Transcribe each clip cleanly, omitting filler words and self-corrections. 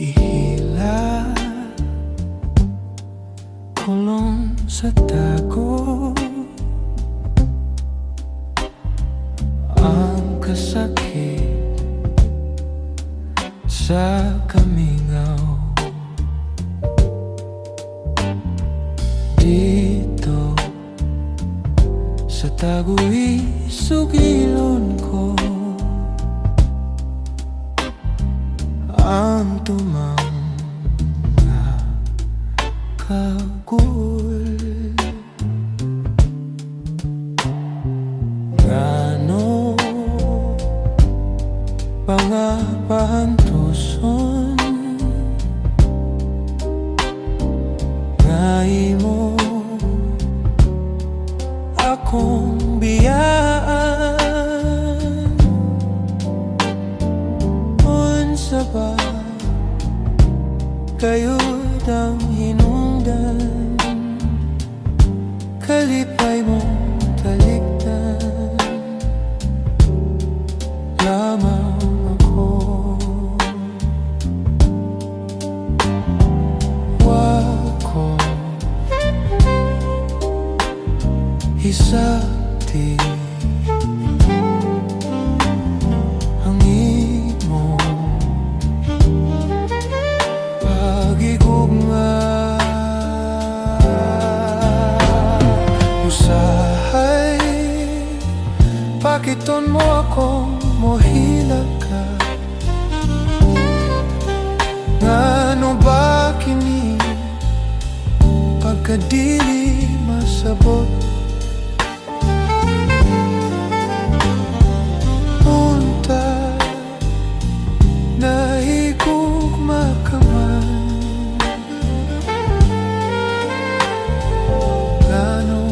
Ihilak, kulong sa tago, ang kasakit sa kamingaw. Dito sa tago'y sugilon ko ang tumanga kagul. Ngano pangapantuson nga imo akong biyaan. Unsa ba kayod ang hinungdan, kalipay mong talikdan lamang ako. Wako hisabti ang imo pag-igugma. Usahay pakiton mo akong mohilak ka. Ngano ba kini pagkadili masabot? Unta nahigugma ka man, ngano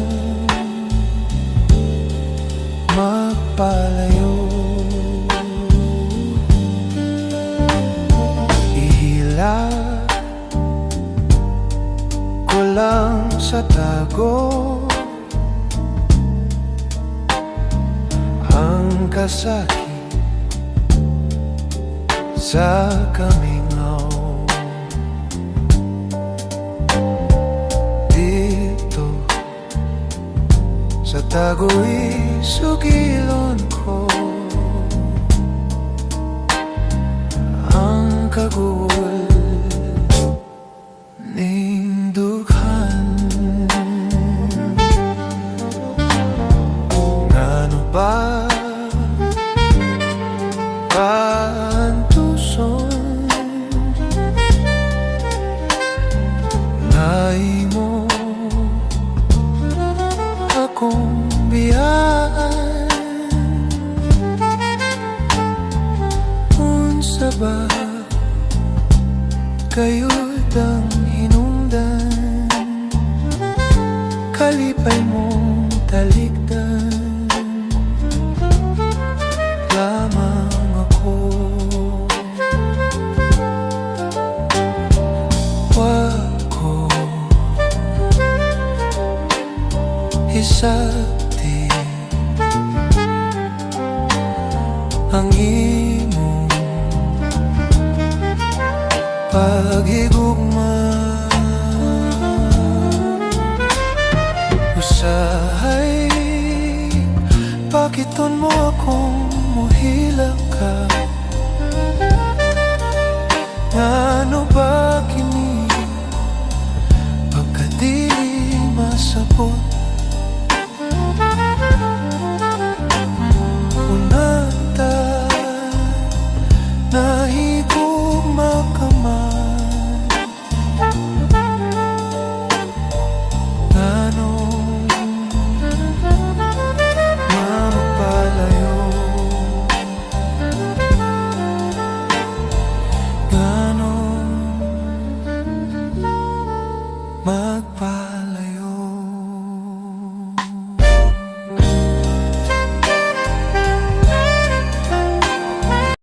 magpalayo. Ihilak ko lang sa tago, ang kasakit sa kamingaw. Dito sa tago'y sugilon ko ang kagul ning dughan. Ngano ba pantuson nga imo akong biyaan? Unsa ba kayod ang hinungdan, kalipay mong talikdan lamang ako. Wako hisabti ang imong pag-igugma. Usahay pakiton mo akong mohilak ka. Ngano ba kini pagkadili masabot?